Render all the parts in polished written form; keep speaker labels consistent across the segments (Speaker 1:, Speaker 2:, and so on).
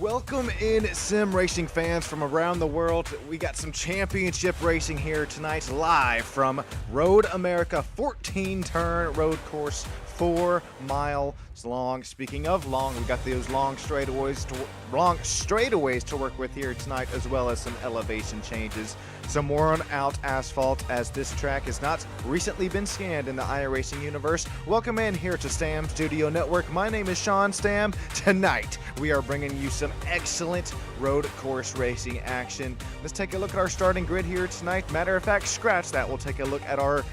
Speaker 1: Welcome in, sim racing fans from around the world. We got some championship racing here tonight, live from Road America, 14-turn road course, 4 miles long. Speaking of long, we got those long straightaways to work with here tonight, as well as some elevation changes. Some worn out asphalt, as this track has not recently been scanned in the iRacing universe. Welcome in here to Stam Studio Network. My name is Sean Stam. Tonight we are bringing you some excellent road course racing action. Let's take a look at our starting grid here tonight. Matter of fact, scratch that. We'll take a look at our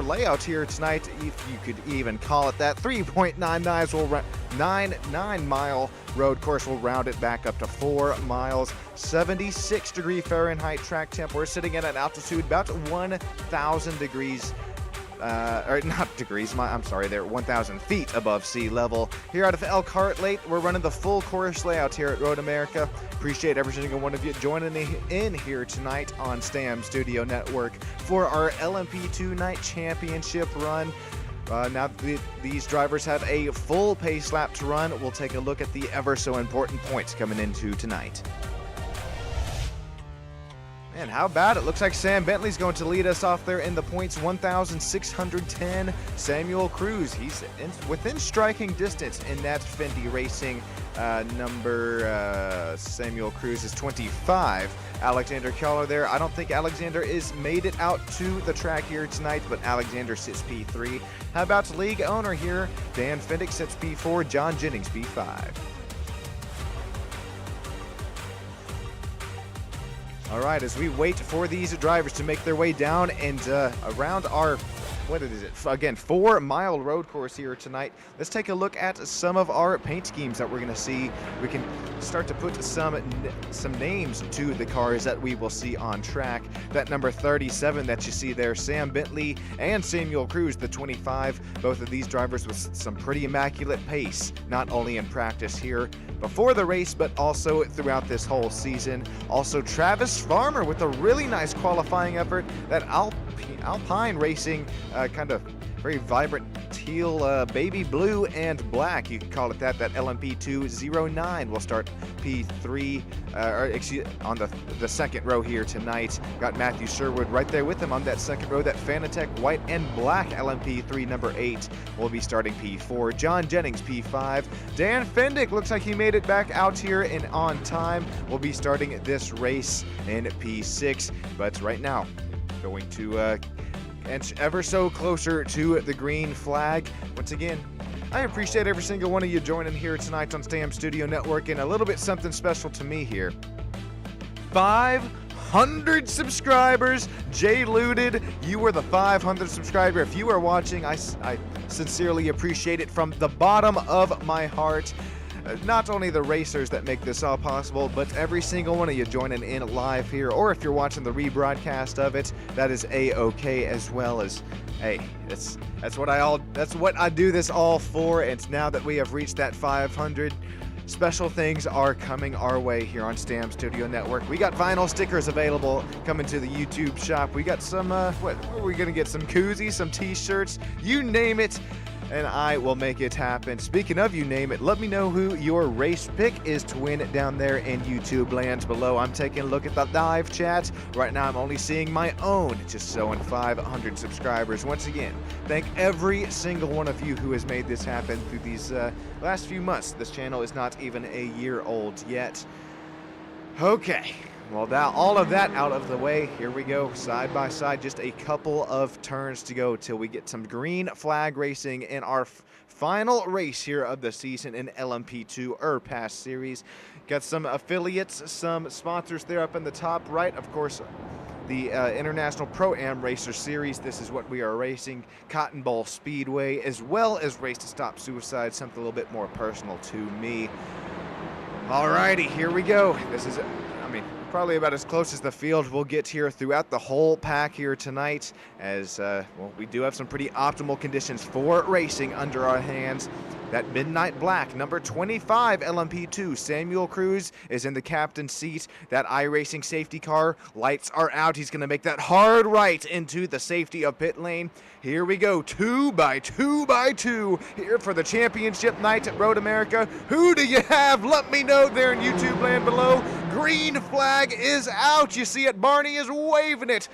Speaker 1: layout here tonight, if you could even call it that. 3.99 mile road course. Will round it back up to 4 miles. 76 degree Fahrenheit track temp. We're sitting at an altitude about 1,000 degrees. Or not degrees, I'm sorry, they're 1,000 feet above sea level. Here out of Elkhart Lake, we're running the full course layout here at Road America. Appreciate every single one of you joining in here tonight on Stam Studio Network for our LMP2 Night Championship run. Now that these drivers have a full pace lap to run, we'll take a look at the ever so important points coming into tonight. And how about it? Looks like Sam Bentley's going to lead us off there in the points. 1,610. Samuel Cruz, he's within striking distance in that Fendi Racing number. Samuel Cruz is 25. Alexander Keller there. I don't think Alexander is made it out to the track here tonight, but Alexander sits P3. How about league owner here? Dan Fendick sits P4. John Jennings P5. All right, as we wait for these drivers to make their way down and around our, what is it, again, 4 mile road course here tonight, let's take a look at some of our paint schemes that we're going to see. We can start to put some names to the cars that we will see on track. That number 37 that you see there, Sam Bentley and Samuel Cruz, the 25, both of these drivers with some pretty immaculate pace, not only in practice here before the race, but also throughout this whole season. Also, Travis Farmer with a really nice qualifying effort. That Alpine Racing, kind of very vibrant teal, baby blue and black, you can call it that. That LMP2 09 will start P3, on the second row here tonight. Got Matthew Sherwood right there with him on that second row. That Fanatec white and black LMP3 number 8 will be starting P4. John Jennings P5. Dan Fendick looks like he made it back out here and on time. Will be starting this race in P6, but right now going to inch ever so closer to the green flag. Once again, I appreciate every single one of you joining here tonight on Stam Studio Network, and a little bit something special to me here. 500 subscribers. Jay Looted, you were the 500 subscriber. If you are watching, I sincerely appreciate it from the bottom of my heart. Not only the racers that make this all possible, but every single one of you joining in live here, or if you're watching the rebroadcast of it, that is a-okay as well. As hey, that's what I do this all for. And now that we have reached that 500, special things are coming our way here on Stam Studio Network. We got vinyl stickers available coming to the YouTube shop. We got some what are we gonna get? Some koozies, some t-shirts, you name it, and I will make it happen. Speaking of you name it, let me know who your race pick is to win it down there in YouTube land below. I'm taking a look at the live chat. Right now I'm only seeing my own, just showing 500 subscribers. Once again, thank every single one of you who has made this happen through these last few months. This channel is not even a year old yet. Okay. Well, now all of that out of the way, here we go, side by side, just a couple of turns to go till we get some green flag racing in our final race here of the season in LMP2 IRPAS series. Got some affiliates, some sponsors there up in the top right, of course, the International Pro-Am Racer Series. This is what we are racing. Cotton Bowl Speedway, as well as Race to Stop Suicide, something a little bit more personal to me. Alrighty, here we go. This is, probably about as close as the field will get here throughout the whole pack here tonight, as well, we do have some pretty optimal conditions for racing under our hands. That Midnight Black, number 25 LMP2, Samuel Cruz is in the captain's seat. That iRacing safety car, lights are out. He's going to make that hard right into the safety of pit lane. Here we go, 2 by 2 by 2 here for the championship night at Road America. Who do you have? Let me know there in YouTube land below. Green flag is out. You see it, Barney is waving it.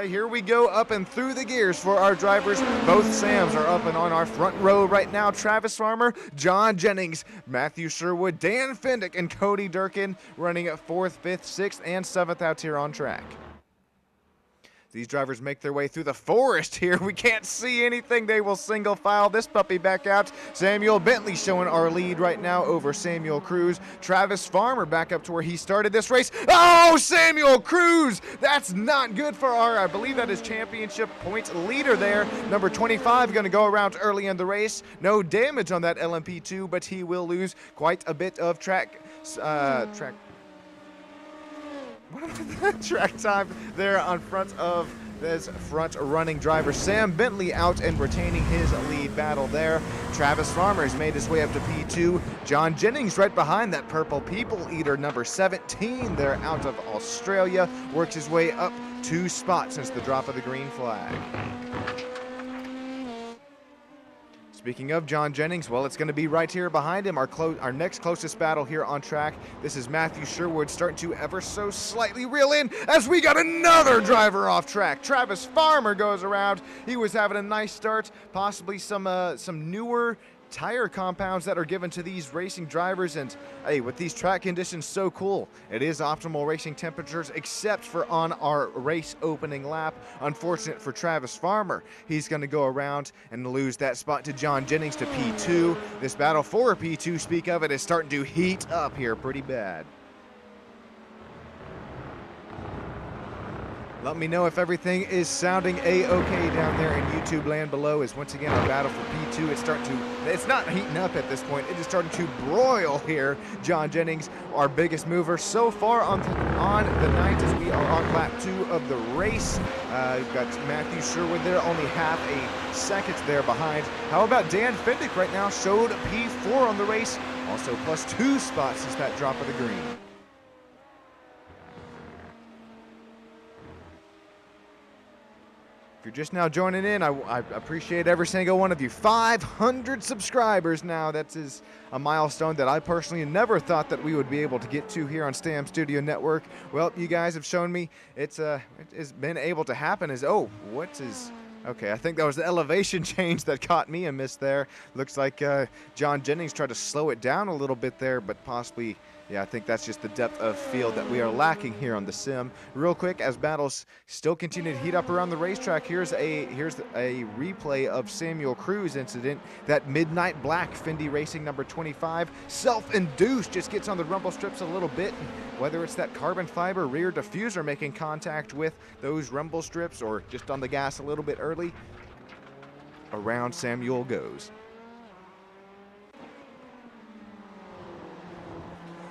Speaker 1: Here we go, up and through the gears for our drivers. Both Sams are up and on our front row right now. Travis Farmer, John Jennings, Matthew Sherwood, Dan Fendick, and Cody Durkin running at 4th, 5th, 6th, and 7th out here on track. These drivers make their way through the forest here. We can't see anything. They will single file this puppy back out. Samuel Bentley showing our lead right now over Samuel Cruz. Travis Farmer back up to where he started this race. Oh, Samuel Cruz! That's not good for our, I believe that is championship points leader there. Number 25 going to go around early in the race. No damage on that LMP2, but he will lose quite a bit of track time there on front of this front running driver. Sam Bentley out and retaining his lead battle there. Travis Farmer has made his way up to P2. John Jennings right behind that purple people eater, number 17 there out of Australia, works his way up 2 spots since the drop of the green flag. Speaking of John Jennings, well, it's going to be right here behind him, our next closest battle here on track. This is Matthew Sherwood starting to ever so slightly reel in as we got another driver off track. Travis Farmer goes around. He was having a nice start, possibly some newer tire compounds that are given to these racing drivers, and hey, with these track conditions, so cool. It is optimal racing temperatures except for on our race opening lap. Unfortunate for Travis Farmer, he's going to go around and lose that spot to John Jennings to P2. This battle for P2, speak of it, is starting to heat up here pretty bad. Let me know if everything is sounding a-okay down there in YouTube land below, as once again our battle for P2 it's not heating up at this point, it is starting to broil here. John Jennings, our biggest mover so far on the night, as we are on lap 2 of the race. We've got Matthew Sherwood there, only half a second there behind. How about Dan Fendick right now, showed P4 on the race, also plus 2 spots since that drop of the green. If you're just now joining in, I appreciate every single one of you. 500 subscribers now. That is a milestone that I personally never thought that we would be able to get to here on Stam Studio Network. Well, you guys have shown me it has been able to happen. Okay, I think that was the elevation change that caught me amiss there. Looks like John Jennings tried to slow it down a little bit there, but possibly, yeah, I think that's just the depth of field that we are lacking here on the sim. Real quick, as battles still continue to heat up around the racetrack, here's a replay of Samuel Cruz incident. That Midnight Black Fendi Racing number 25, self-induced, just gets on the rumble strips a little bit. Whether it's that carbon fiber rear diffuser making contact with those rumble strips or just on the gas a little bit early, around Samuel goes.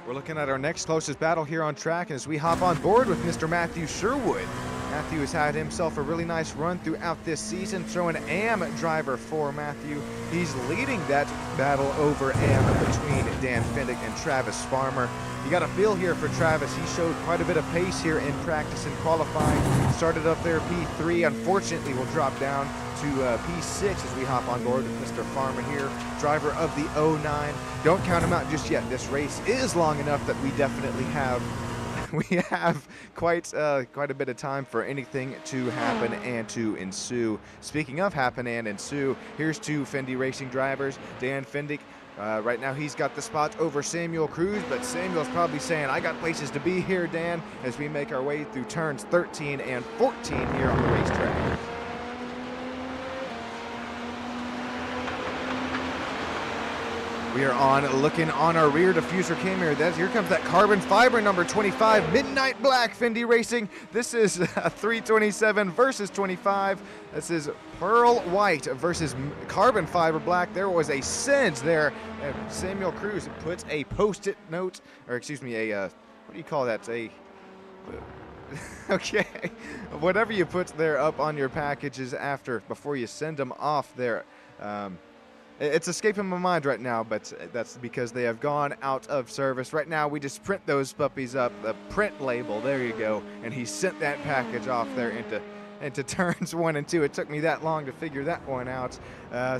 Speaker 1: We're looking at our next closest battle here on track, and as we hop on board with Mr. Matthew Sherwood. Matthew has had himself a really nice run throughout this season, throwing AM driver for Matthew. He's leading that battle over AM between Dan Fendick and Travis Farmer. You got a feel here for Travis. He showed quite a bit of pace here in practice and qualifying. Started up there P3, unfortunately will drop down to P6 as we hop on board with Mr. Farmer here, driver of the 09. Don't count him out just yet. This race is long enough that we definitely have quite a bit of time for anything to happen and to ensue. Speaking of happen and ensue, here's 2 Fendi Racing drivers. Dan Fendick, right now he's got the spot over Samuel Cruz, but Samuel's probably saying, I got places to be here, Dan, as we make our way through turns 13 and 14 here on the racetrack. We are looking on our rear diffuser camera. Here comes that carbon fiber number 25, Midnight Black Fendi Racing. This is 327 versus 25. This is Pearl White versus Carbon Fiber Black. There was a singe there. Samuel Cruz puts a post-it note, or excuse me, what do you call that? Okay, whatever you put there up on your packages before you send them off there, it's escaping my mind right now, but that's because they have gone out of service. Right now, we just print those puppies up, the print label, there you go, and he sent that package off there into turns 1 and 2. It took me that long to figure that one out.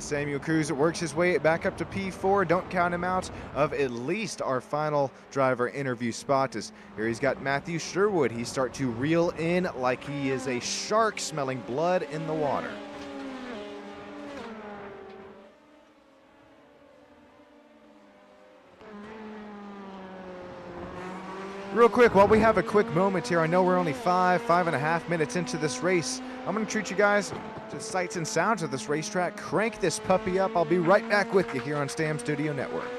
Speaker 1: Samuel Cruz works his way back up to P4. Don't count him out of at least our final driver interview spot. As here he's got Matthew Sherwood. He start to reel in like he is a shark smelling blood in the water. Real quick, while we have a quick moment here, I know we're only 5.5 minutes into this race. I'm going to treat you guys to sights and sounds of this racetrack. Crank this puppy up. I'll be right back with you here on Stam Studio Network.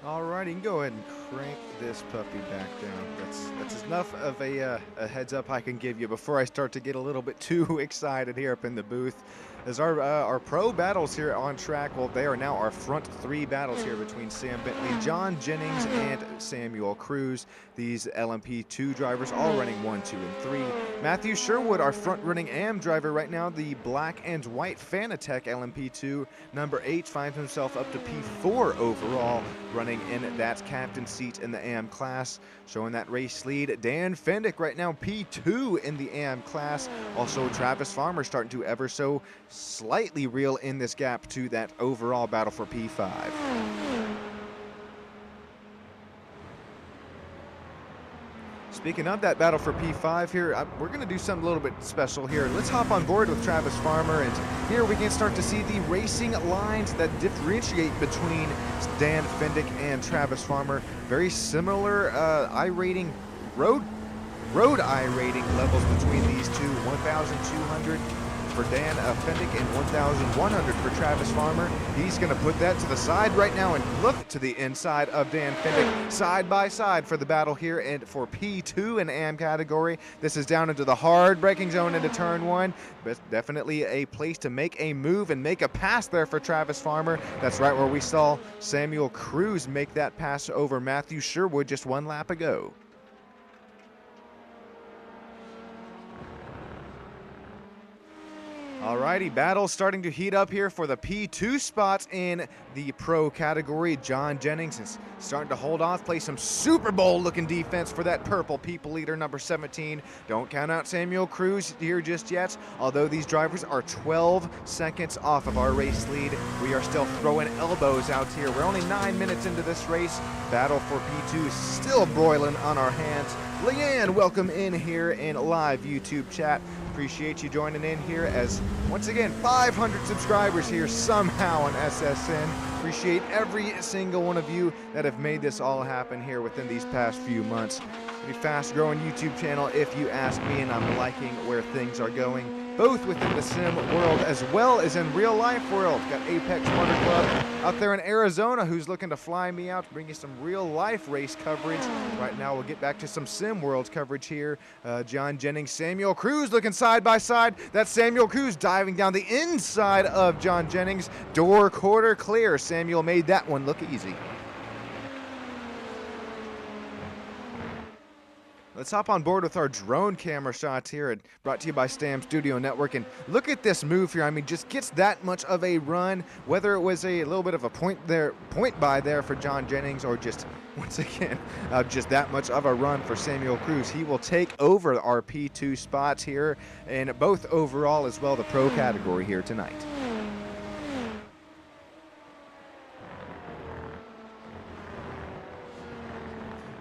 Speaker 1: Alright, you can go ahead and crank this puppy back down. That's enough of a heads up I can give you before I start to get a little bit too excited here up in the booth. As our pro battles here on track, well, they are now our front 3 battles here between Sam Bentley, John Jennings, and Samuel Cruz. These LMP2 drivers all running 1, 2, and 3. Matthew Sherwood, our front-running AM driver right now, the black and white Fanatec LMP2, number 8, finds himself up to P4 overall, running in that captain seat in the AM class. Showing that race lead, Dan Fendick right now P2 in the AM class. Also, Travis Farmer starting to ever so slightly reel in this gap to that overall battle for P5. Speaking of that battle for P5 here, we're going to do something a little bit special here. Let's hop on board with Travis Farmer, and here we can start to see the racing lines that differentiate between Dan Fendick and Travis Farmer. Very similar I-rating, road I-rating levels between these two, 1,200 for Dan Fendick and 1,100 for Travis Farmer. He's going to put that to the side right now and look to the inside of Dan Fendick, side by side for the battle here. And for P2 in AM category, this is down into the hard braking zone into turn 1. But definitely a place to make a move and make a pass there for Travis Farmer. That's right where we saw Samuel Cruz make that pass over Matthew Sherwood just 1 lap ago. Alrighty, battle starting to heat up here for the P2 spots in the pro category. John Jennings is starting to hold off, play some Super Bowl looking defense for that purple people leader, number 17. Don't count out Samuel Cruz here just yet. Although these drivers are 12 seconds off of our race lead, we are still throwing elbows out here. We're only 9 minutes into this race. Battle for P2 is still broiling on our hands. Leanne, welcome in here in live YouTube chat. Appreciate you joining in here as, once again, 500 subscribers here somehow on SSN. Appreciate every single one of you that have made this all happen here within these past few months. Pretty fast growing YouTube channel if you ask me, and I'm liking where things are going. both within the sim world as well as in real life world. Got Apex Motor Club out there in Arizona who's looking to fly me out, bring you some real life race coverage. Right now we'll get back to some sim world coverage here. John Jennings, Samuel Cruz looking side by side. That's Samuel Cruz diving down the inside of John Jennings. Door quarter clear. Samuel made that one look easy. Let's hop on board with our drone camera shots here, and brought to you by Stam Studio Network. And look at this move here. I mean, just gets that much of a run, whether it was a little bit of a point by there for John Jennings, or just, once again, just that much of a run for Samuel Cruz. He will take over our P2 spots here, and both overall as well the pro category here tonight.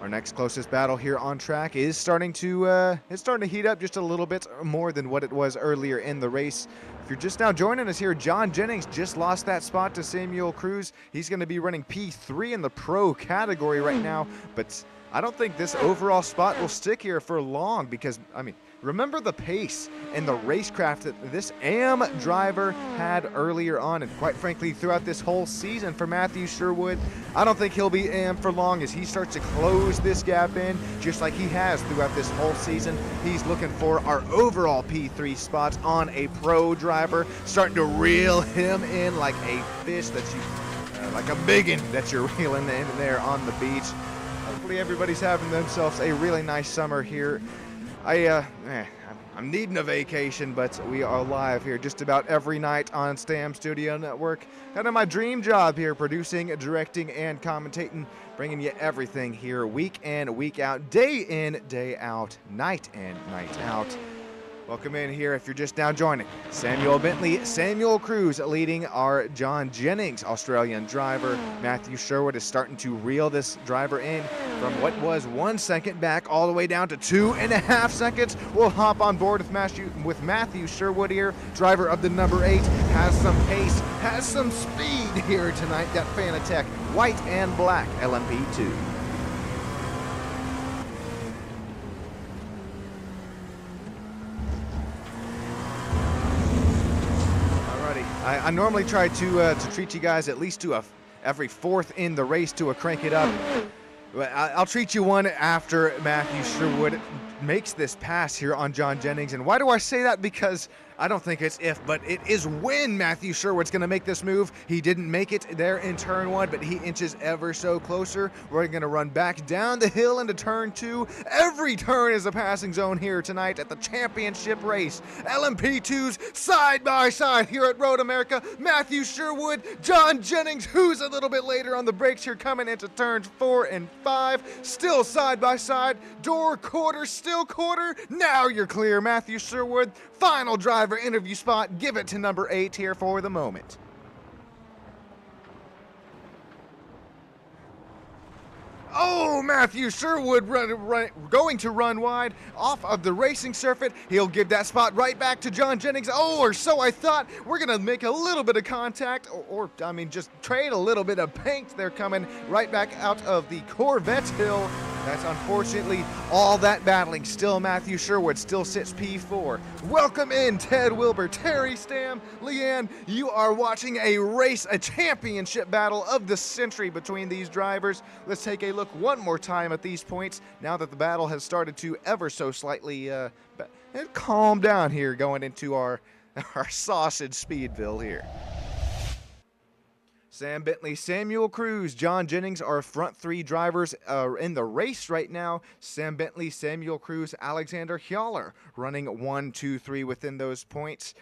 Speaker 1: Our next closest battle here on track is starting to heat up just a little bit more than what it was earlier in the race. If you're just now joining us here, John Jennings just lost that spot to Samuel Cruz. He's going to be running P3 in the pro category right now, but I don't think this overall spot will stick here for long because, I mean, remember the pace and the racecraft that this AM driver had earlier on, and quite frankly throughout this whole season for Matthew Sherwood. I don't think he'll be AM for long as he starts to close this gap in just like he has throughout this whole season. He's looking for our overall P3 spots on a pro driver, starting to reel him in like a fish that you, like a biggin that you're reeling in there on the beach. Hopefully everybody's having themselves a really nice summer here. I'm needing a vacation, but we are live here just about every night on Stam Studio Network. Kind of my dream job here, producing, directing, and commentating, bringing you everything here week in, week out, day in, day out, night in, night out. Welcome in here if you're just now joining. Samuel Bentley, Samuel Cruz leading our John Jennings Australian driver. Matthew Sherwood is starting to reel this driver in from what was 1 second back all the way down to 2.5 seconds. We'll hop on board with Matthew Sherwood here, driver of the number 8. Has some pace, has some speed here tonight. That Fanatec white and black LMP2. I normally try to treat you guys at least to every fourth in the race to crank it up. I'll treat you one after Matthew Sherwood makes this pass here on John Jennings. And why do I say that? Because I don't think it's if, but it is when Matthew Sherwood's going to make this move. He didn't make it there in turn 1, but he inches ever so closer. We're going to run back down the hill into turn 2. Every turn is a passing zone here tonight at the championship race. LMP2s side by side here at Road America. Matthew Sherwood, John Jennings, who's a little bit later on the brakes here, coming into turns 4 and 5. Still side by side. Door quarter, still quarter. Now you're clear, Matthew Sherwood. Final driver interview spot. Give it to number 8 here for the moment. Oh, Matthew Sherwood going to run wide off of the racing circuit. He'll give that spot right back to John Jennings. Oh, or so I thought. We're going to make a little bit of contact, or I mean, just trade a little bit of paint. They're coming right back out of the Corvette hill. That's unfortunately all that battling. Still Matthew Sherwood still sits P4. Welcome in Ted Wilbur, Terry Stam, Leanne. You are watching a race, a championship battle of the century between these drivers. Let's take a look one more time at these points now that the battle has started to ever so slightly calm down here going into our sausage Speedville here. Sam Bentley, Samuel Cruz, John Jennings are front 3 drivers in the race right now. Sam Bentley, Samuel Cruz, Alexander Hjaller running 1, 2, 3 within those points.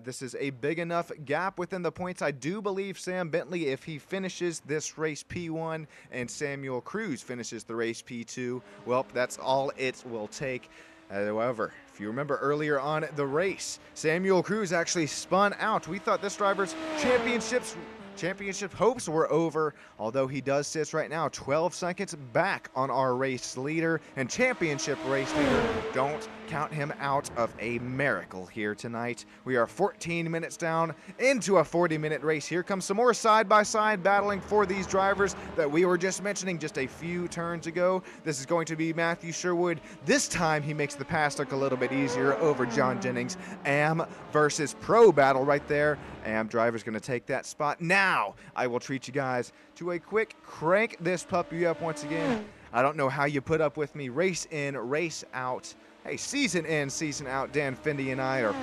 Speaker 1: This is a big enough gap within the points. I do believe Sam Bentley, if he finishes this race P1 and Samuel Cruz finishes the race P2, well, that's all it will take. However, if you remember earlier on the race, Samuel Cruz actually spun out. We thought this driver's championships championship hopes were over, although he does sit right now 12 seconds back on our race leader and championship race leader. Don't count him out of a miracle here tonight. We are 14 minutes down into a 40-minute race. Here comes some more side-by-side battling for these drivers that we were just mentioning just a few turns ago. This is going to be Matthew Sherwood. This time he makes the pass look a little bit easier over John Jennings. AM versus Pro battle right there. AM driver's going to take that spot. Now I will treat you guys to a quick crank this puppy up once again. I don't know how you put up with me race in, race out. Hey, season in, season out. Dan Findy and I are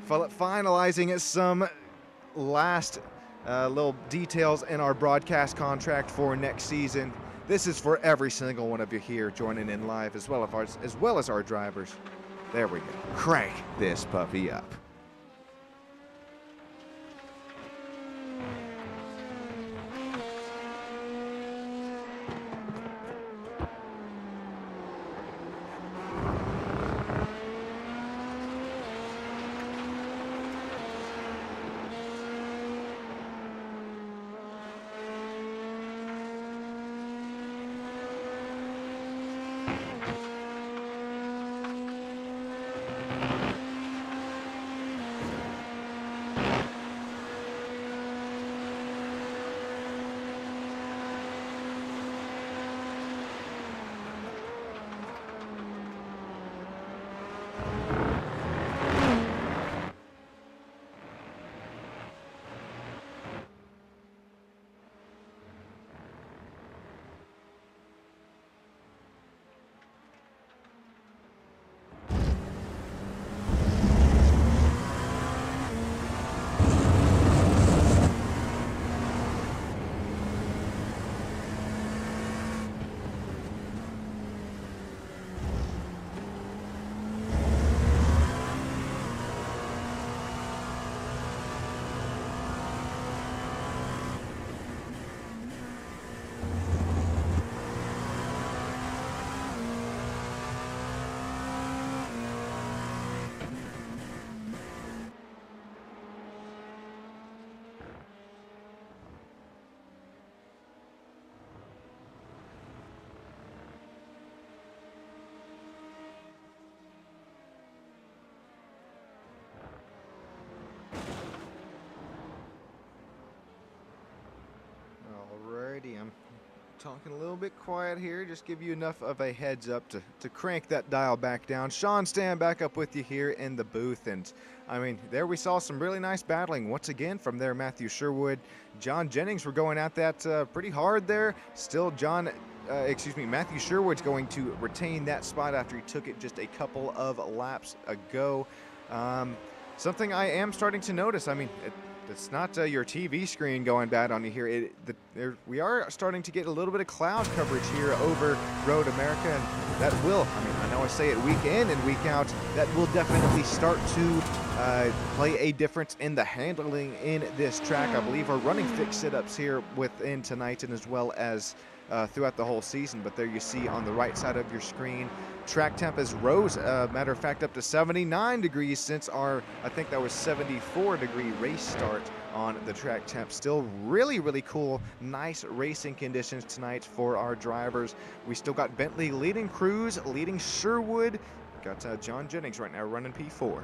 Speaker 1: finalizing some last little details in our broadcast contract for next season. This is for every single one of you here joining in live, as well as our drivers. There we go. Crank this puppy up. Alrighty, I'm talking a little bit quiet here, just give you enough of a heads up to crank that dial back down. Sean, stand back up with you here in the booth, and I mean, there we saw some really nice battling once again from there. Matthew Sherwood, John Jennings were going at that pretty hard there. Still, Matthew Sherwood's going to retain that spot after he took it just a couple of laps ago. Something I am starting to notice, I mean, it's not your TV screen going bad on you here. We are starting to get a little bit of cloud coverage here over Road America, and that will, I mean, I know I say it week in and week out, that will definitely start to play a difference in the handling in this track. I believe our running fix sit-ups here within tonight and as well as throughout the whole season. But there you see on the right side of your screen, track temp has rose, matter of fact, up to 79 degrees since our, I think that was 74-degree race start on the track temp. Still really, really cool, nice racing conditions tonight for our drivers. We still got Bentley leading Cruz, leading Sherwood. Got John Jennings right now running P4.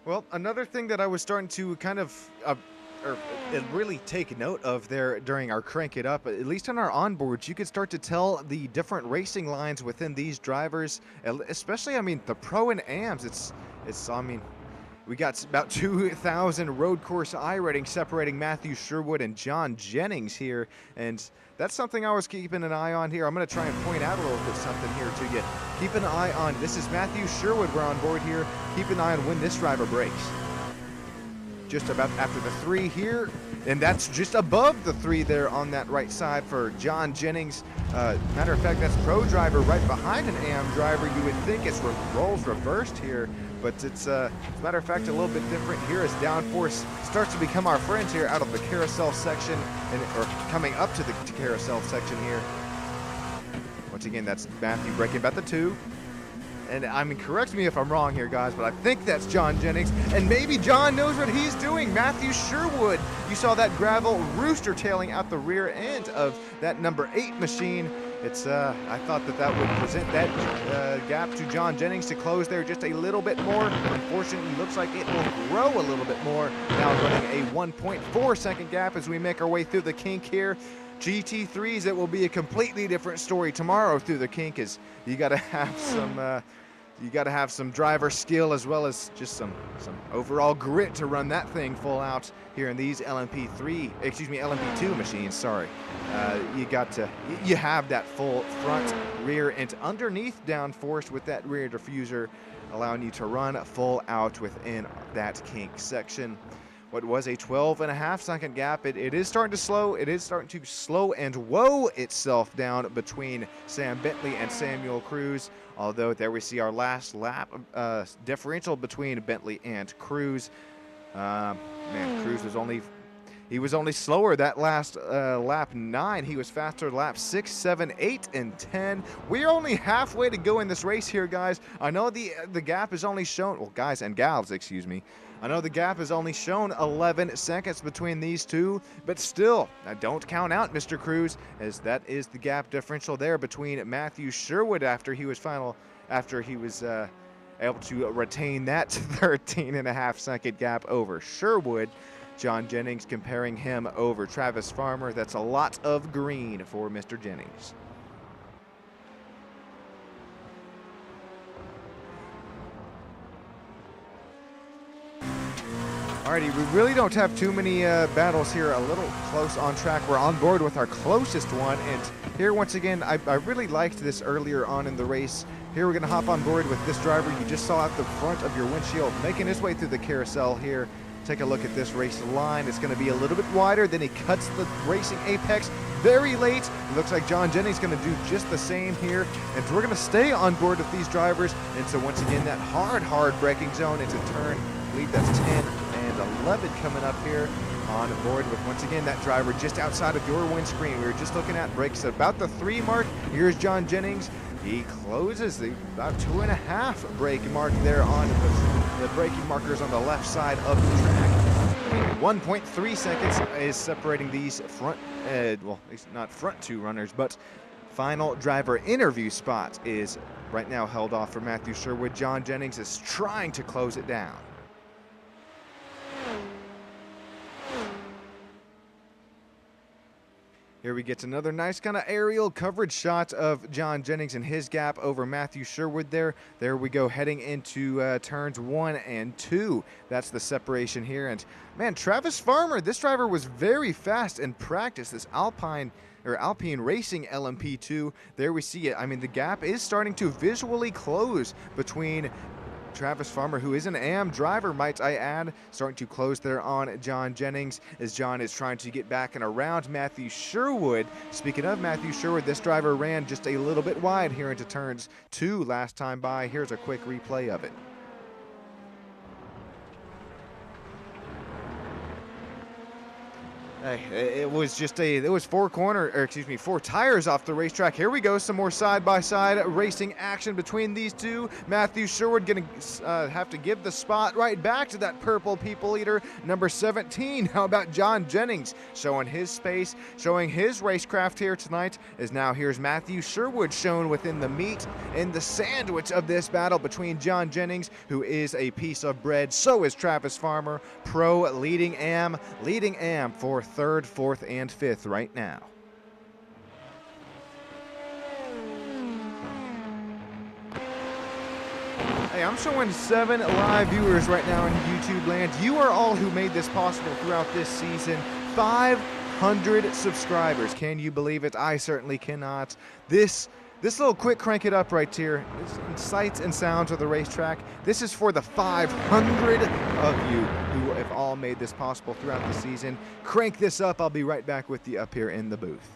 Speaker 1: Well, another thing that I was starting to kind of really take note of there during our crank it up, at least on our onboards, you could start to tell the different racing lines within these drivers, especially, I mean, the pro and AMs. It's I mean, we got about 2,000 road course I rating separating Matthew Sherwood and John Jennings here, and that's something I was keeping an eye on here. I'm going to try and point out a little bit something here to you. Keep an eye on, this is Matthew Sherwood, we're on board here. Keep an eye on when this driver brakes. Just about after the 3 here, and that's just above the 3 there on that right side for John Jennings. Matter of fact, that's pro driver right behind an AM driver. You would think it's roles reversed here, but it's as a matter of fact a little bit different here as downforce starts to become our friends here out of the carousel section, or coming up to the carousel section here. Once again, that's Matthew breaking about the 2. And I mean, correct me if I'm wrong here, guys, but I think that's John Jennings. And maybe John knows what he's doing. Matthew Sherwood. You saw that gravel rooster tailing out the rear end of that number 8 machine. It's I thought that would present that gap to John Jennings to close there just a little bit more. Unfortunately, looks like it will grow a little bit more. Now running a 1.4 second gap as we make our way through the kink here. GT3s, it will be a completely different story tomorrow through the kink, as you got to have some driver skill as well as just some overall grit to run that thing full out here in these LMP2 machines. Sorry, you have that full front, rear, and underneath downforce with that rear diffuser, allowing you to run full out within that kink section. What was a 12.5 second gap, it is starting to slow. It is starting to slow and woe itself down between Sam Bentley and Samuel Cruz. Although there we see our last lap differential between Bentley and Cruz. Man, Cruz was only slower that last lap 9. He was faster lap 6, 7, 8, and 10. We're only halfway to go in this race here, guys. I know the gap is only shown, well, guys and gals, excuse me. I know the gap is only shown 11 seconds between these two, but still, don't count out Mr. Cruz, as that is the gap differential there between Matthew Sherwood after he was able to retain that 13.5 second gap over Sherwood. John Jennings comparing him over Travis Farmer. That's a lot of green for Mr. Jennings. Alrighty, we really don't have too many battles here. A little close on track. We're on board with our closest one, and here once again, I really liked this earlier on in the race. Here we're going to hop on board with this driver you just saw at the front of your windshield, making his way through the carousel here. Take a look at this race line. It's going to be a little bit wider. Then he cuts the racing apex very late. It looks like John Jennings is going to do just the same here. And we're going to stay on board with these drivers. And so once again, that hard braking zone into turn, I believe that's 10 and 11 coming up here on board with, once again, that driver just outside of your windscreen. We were just looking at brakes at about the 3 mark. Here's John Jennings. He closes the about 2.5 brake mark there on the braking markers on the left side of the track. 1.3 seconds is separating these front, well, it's not front 2 runners, but final driver interview spot is right now held off for Matthew Sherwood. John Jennings is trying to close it down. Here we get another nice kind of aerial coverage shot of John Jennings and his gap over Matthew Sherwood there. There we go, heading into turns 1 and 2. That's the separation here. And man, Travis Farmer, this driver was very fast in practice. This Alpine Racing LMP2. There we see it. I mean, the gap is starting to visually close between Travis Farmer, who is an AM driver, might I add, starting to close there on John Jennings as John is trying to get back and around Matthew Sherwood. Speaking of Matthew Sherwood, this driver ran just a little bit wide here into turns 2 last time by. Here's a quick replay of it. It was 4 tires off the racetrack. Here we go, some more side-by-side racing action between these two. Matthew Sherwood going to have to give the spot right back to that purple people eater, number 17. How about John Jennings showing his space, showing his racecraft here tonight, as now here's Matthew Sherwood shown within the meat and the sandwich of this battle between John Jennings, who is a piece of bread. So is Travis Farmer, pro leading AM for 3rd, 4th, and 5th right now. Hey, I'm showing 7 live viewers right now in YouTube land. You are all who made this possible throughout this season. 500 subscribers. Can you believe it? I certainly cannot. This little quick crank it up right here, sights and sounds of the racetrack. This is for the 500 of you who have all made this possible throughout the season. Crank this up. I'll be right back with you up here in the booth.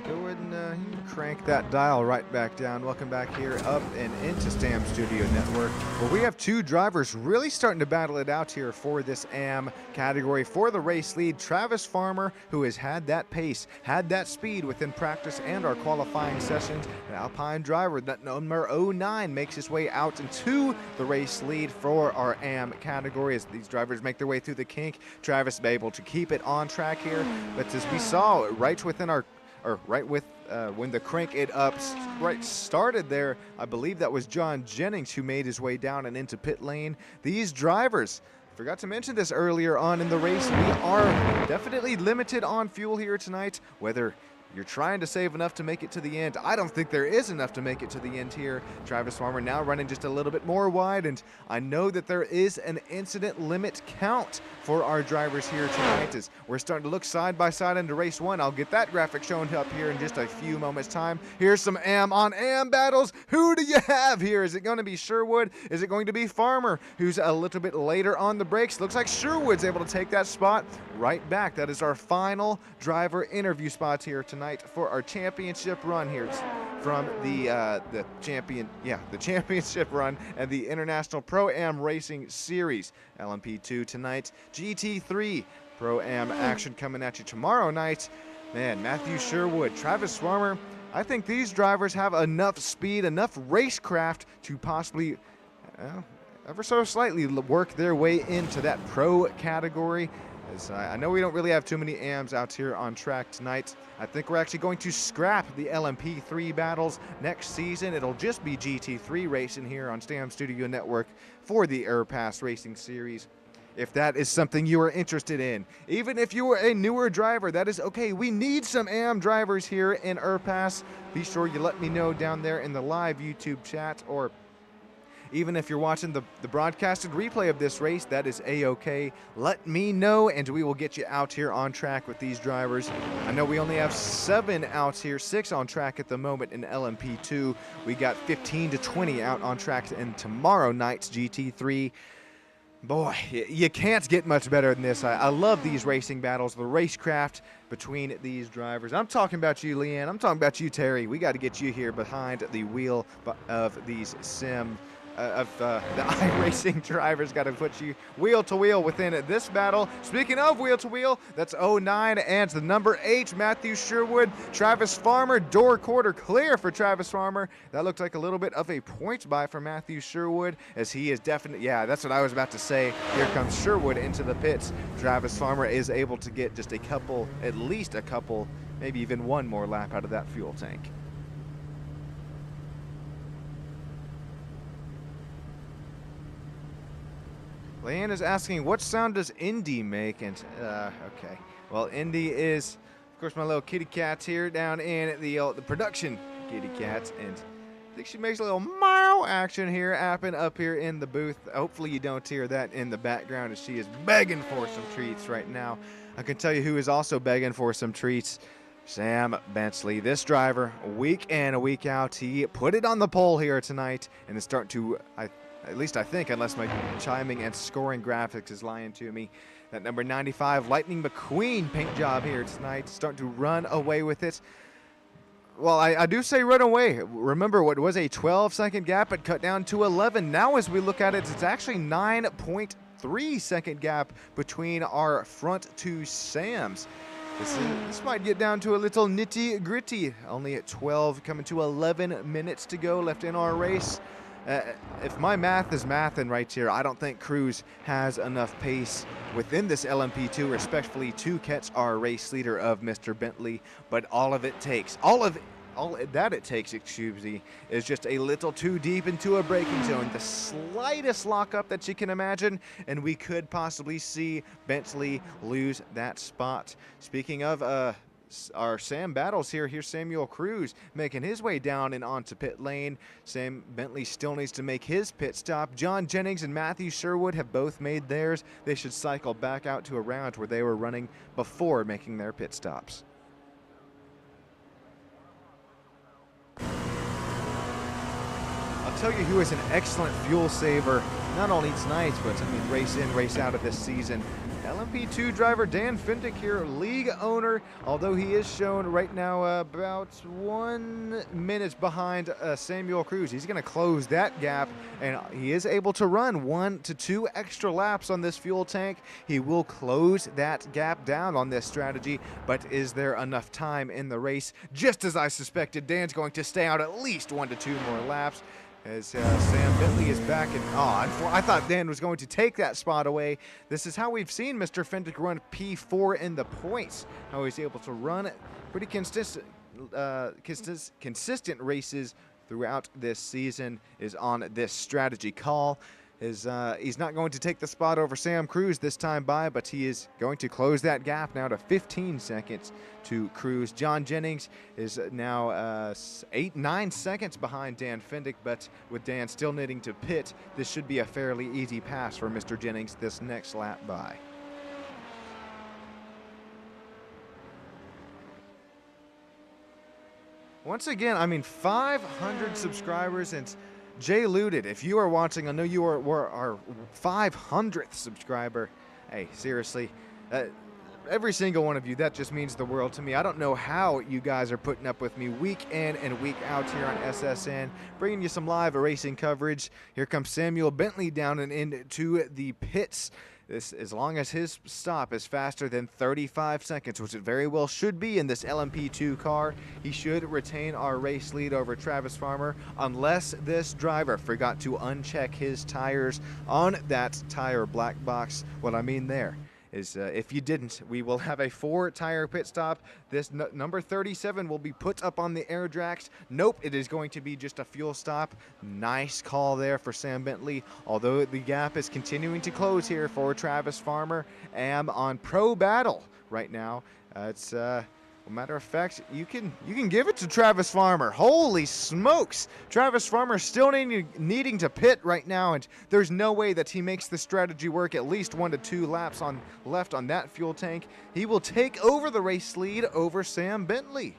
Speaker 1: go ahead and crank that dial right back down. Welcome back here up and into STAM Studio Network, where we have two drivers really starting to battle it out here for this AM category. For the race lead, Travis Farmer, who has had that pace, had that speed within practice and our qualifying sessions. An Alpine driver, that number 09, makes his way out into the race lead for our AM category as these drivers make their way through the kink. Travis able to keep it on track here, but as we saw right within our, or right with when the crank it up started there, I believe that was John Jennings who made his way down and into pit lane. These drivers, forgot to mention this earlier on in the race, we are definitely limited on fuel here tonight. Whether you're trying to save enough to make it to the end, I don't think there is enough to make it to the end here. Travis Farmer now running just a little bit more wide, and I know that there is an incident limit count for our drivers here tonight as we're starting to look side by side into race one. I'll get that graphic shown up here in just a few moments time. Here's some AM on AM battles. Who do you have here? Is it going to be Sherwood? Is it going to be Farmer, who's a little bit later on the brakes? Looks like Sherwood's able to take that spot right back. That is our final driver interview spots here tonight for our championship run here from the championship run and the International Pro-Am Racing Series. LMP2 tonight, GT3 Pro-Am action coming at you tomorrow night. Man, Matthew Sherwood, Travis Farmer, I think these drivers have enough speed, enough racecraft to possibly ever so slightly work their way into that pro category. As I know we don't really have too many AMs out here on track tonight. I think we're actually going to scrap the LMP3 battles next season. It'll just be GT3 racing here on STAM Studio Network for the IRPAS Racing Series. If that is something you are interested in, even if you are a newer driver, that is okay. We need some AM drivers here in IRPAS. Be sure you let me know down there in the live YouTube chat, or even if you're watching the broadcasted replay of this race, that is A-OK. Let me know, and we will get you out here on track with these drivers. I know we only have 7 out here, 6 on track at the moment in LMP2. We got 15 to 20 out on track in tomorrow night's GT3. Boy, you can't get much better than this. I love these racing battles, the racecraft between these drivers. I'm talking about you, Leanne. I'm talking about you, Terry. We got to get you here behind the wheel of these the iRacing drivers. Got to put you wheel to wheel within this battle. Speaking of wheel to wheel, that's 09 and the number 8, Matthew Sherwood. Travis Farmer, door quarter clear for Travis Farmer. That looked like a little bit of a point buy for Matthew Sherwood, as he is definitely, yeah, that's what I was about to say. Here comes Sherwood into the pits. Travis Farmer is able to get just a couple, at least a couple, maybe even one more lap out of that fuel tank. Leanne is asking, what sound does Indy make? And, okay. Well, Indy is, of course, my little kitty cat here down in the production kitty cat. And I think she makes a little meow action here, happen up here in the booth. Hopefully you don't hear that in the background, as she is begging for some treats right now. I can tell you who is also begging for some treats. Sam Bentley, this driver, week in, a week out, he put it on the pole here tonight and is starting to, at least I think, unless my chiming and scoring graphics is lying to me. That number 95, Lightning McQueen paint job here tonight, starting to run away with it. Well, I do say run away. Remember, what was a 12-second gap, it cut down to 11. Now as we look at it, it's actually 9.3-second gap between our front two Sams. This might get down to a little nitty-gritty. Only at 12, coming to 11 minutes to go left in our race. If my math is mathin' right here, I don't think Cruz has enough pace within this LMP2, respectfully, to catch our race leader of Mr. Bentley. But all it takes, excuse me, is just a little too deep into a braking zone, the slightest lockup that you can imagine, and we could possibly see Bentley lose that spot. Speaking of our Sam battles here. Here's Samuel Cruz making his way down and onto pit lane. Sam Bentley still needs to make his pit stop. John Jennings and Matthew Sherwood have both made theirs. They should cycle back out to a round where they were running before making their pit stops. I'll tell you who is an excellent fuel saver, not only tonight, but I mean race in, race out of this season. LMP2 driver Dan Findick here, league owner, although he is shown right now about 1 minute behind Samuel Cruz. He's going to close that gap, and he is able to run 1 to 2 extra laps on this fuel tank. He will close that gap down on this strategy, but is there enough time in the race? Just as I suspected, Dan's going to stay out at least 1 to 2 more laps. As Sam Bentley is back, and I thought Dan was going to take that spot away. This is how we've seen Mr. Findick run P4 in the points, how he's able to run pretty consistent races throughout this season is on this strategy call. He's not going to take the spot over Sam Cruz this time by, but he is going to close that gap now to 15 seconds to Cruz. John Jennings is now 8-9 seconds behind Dan Findick, but with Dan still needing to pit, this should be a fairly easy pass for Mr. Jennings this next lap by. Once again, I mean, 500 subscribers, and Jay Looted, if you are watching, I know you were our 500th subscriber. Hey, seriously, every single one of you, that just means the world to me. I don't know how you guys are putting up with me week in and week out here on SSN, bringing you some live racing coverage. Here comes Samuel Bentley down and into the pits. This, as long as his stop is faster than 35 seconds, which it very well should be in this LMP2 car, he should retain our race lead over Travis Farmer, unless this driver forgot to uncheck his tires on that tire black box. What I mean there is if you didn't, we will have a 4-tire pit stop. This number 37 will be put up on the air jacks. Nope, it is going to be just a fuel stop. Nice call there for Sam Bentley. Although the gap is continuing to close here for Travis Farmer. Am on Pro Battle right now. It's matter of fact, you can give it to Travis Farmer. Holy smokes! Travis Farmer still needing to pit right now, and there's no way that he makes the strategy work. At least 1 to 2 laps left on that fuel tank. He will take over the race lead over Sam Bentley.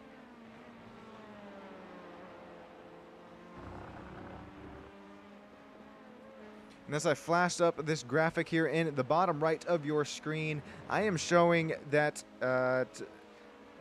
Speaker 1: And as I flashed up this graphic here in the bottom right of your screen, I am showing that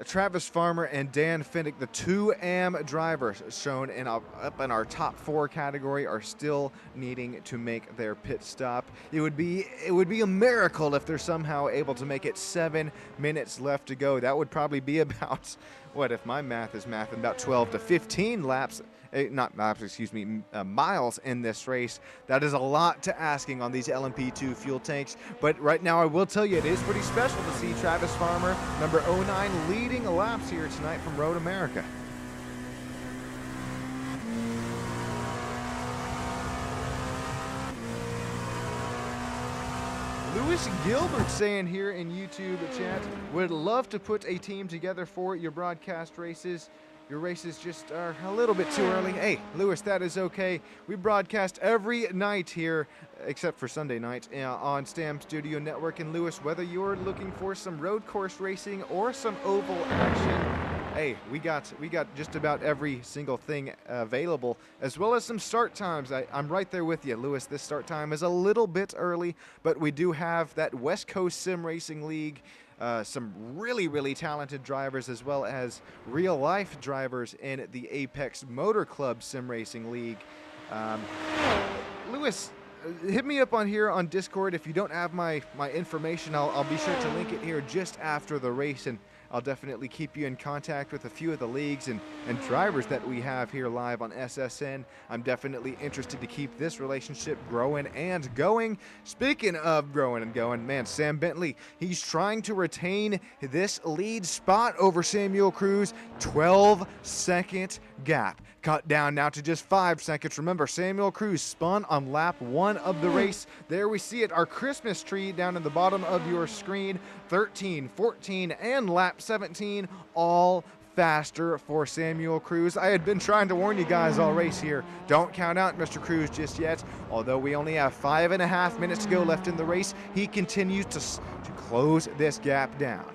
Speaker 1: Travis Farmer and Dan Findick, the 2AM drivers shown up in our top 4 category, are still needing to make their pit stop. It would be a miracle if they're somehow able to make it 7 minutes left to go. That would probably be about, what if my math is math, about 12 to 15 laps. Not laps, excuse me, miles in this race. That is a lot to asking on these LMP2 fuel tanks. But right now, I will tell you, it is pretty special to see Travis Farmer, number 09, leading laps here tonight from Road America. Lewis Gilbert saying here in YouTube chat, would love to put a team together for your broadcast races. Your races just are a little bit too early. Hey, Lewis, that is okay. We broadcast every night here, except for Sunday night, on Stam Studio Network. And Lewis, whether you're looking for some road course racing or some oval action, hey, we got just about every single thing available, as well as some start times. I'm right there with you, Lewis. This start time is a little bit early, but we do have that West Coast Sim Racing League. Some really talented drivers, as well as real-life drivers in the Apex Motor Club Sim Racing League. Lewis, hit me up on here on Discord. If you don't have my information, I'll be sure to link it here just after the race, and I'll definitely keep you in contact with a few of the leagues and drivers that we have here live on SSN. I'm definitely interested to keep this relationship growing and going. Speaking of growing and going, man, Sam Bentley, he's trying to retain this lead spot over Samuel Cruz. 12-second gap. Cut down now to just 5 seconds. Remember, Samuel Cruz spun on lap 1 of the race. There we see it, our Christmas tree down in the bottom of your screen. 13, 14, and lap 17, all faster for Samuel Cruz. I had been trying to warn you guys all race here. Don't count out Mr. Cruz just yet. Although we only have 5.5 minutes to go left in the race, he continues to close this gap down.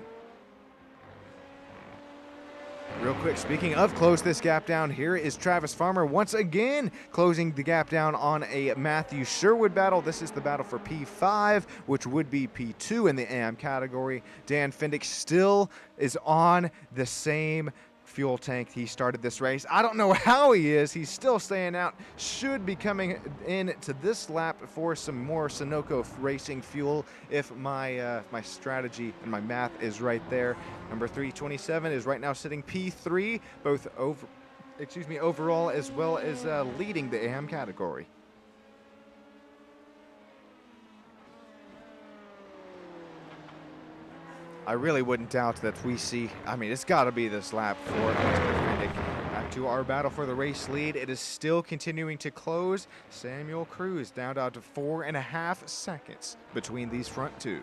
Speaker 1: Real quick, speaking of close this gap down, here is Travis Farmer once again closing the gap down on a Matthew Sherwood battle. This is the battle for P5, which would be P2 in the AM category. Dan Fendick still is on the same fuel tank he started this race. I don't know how he is. He's still staying out. Should be coming in to this lap for some more Sunoco Racing fuel if my my strategy and my math is right there. Number 327 is right now sitting P3, both overall as well as leading the AM category. I really wouldn't doubt that we see, I mean, it's got to be this lap for Mr. Fendick. Back to our battle for the race lead. It is still continuing to close. Samuel Cruz down to 4.5 seconds between these front two.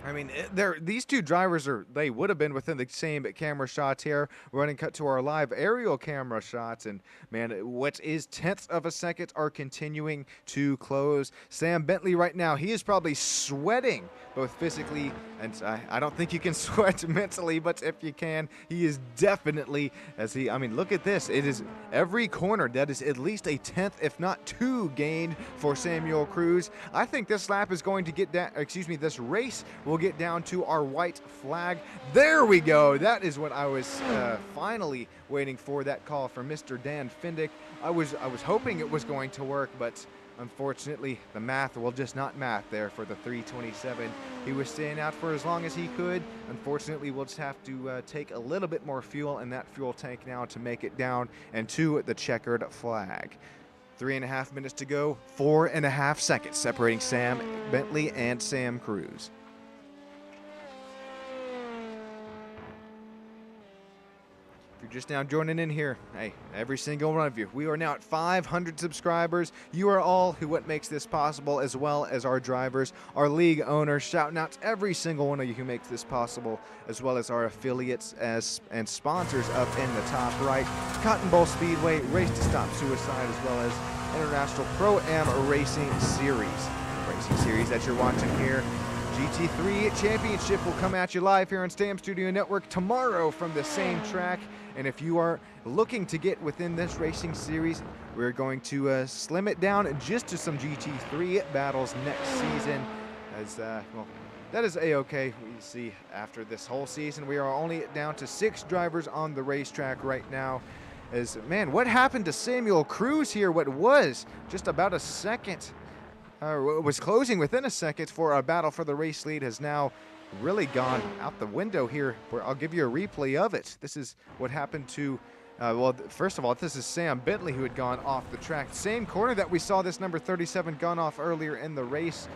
Speaker 1: I mean, these two drivers they would have been within the same camera shots here. Running cut to our live aerial camera shots, and man, what is tenths of a second are continuing to close. Sam Bentley right now, he is probably sweating both physically, and I don't think you can sweat mentally, but if you can, he is definitely, I mean, look at this. It is every corner that is at least a tenth, if not two, gained for Samuel Cruz. I think this lap is going to get down, this race will get down to our white flag. There we go. That is what I was finally waiting for, that call from Mr. Dan Fendick. I was hoping it was going to work, but unfortunately the math will just not math there for the 327. He was staying out for as long as he could. Unfortunately, we'll just have to take a little bit more fuel in that fuel tank now to make it down and to the checkered flag. 3.5 minutes to go, 4.5 seconds separating Sam Bentley and Sam Cruz. If you're just now joining in here, hey, every single one of you, we are now at 500 subscribers. You are all what makes this possible, as well as our drivers, our league owners. Shouting out to every single one of you who makes this possible, as well as our affiliates and sponsors up in the top right. Cotton Bowl Speedway, Race to Stop Suicide, as well as International Pro-Am Racing Series. Racing series that you're watching here. GT3 Championship will come at you live here on Stam Studio Network tomorrow from the same track. And if you are looking to get within this racing series, we're going to slim it down just to some GT3 battles next season. As well, that is a-okay. We see after this whole season, we are only down to 6 drivers on the racetrack right now. As man, what happened to Samuel Cruz here? What was just about a second, was closing within a second for a battle for the race lead, has now really gone out the window here. Where I'll give you a replay of it. This is what happened to, well, first of all, this is Sam Bentley who had gone off the track. Same corner that we saw this number 37 gone off earlier in the race.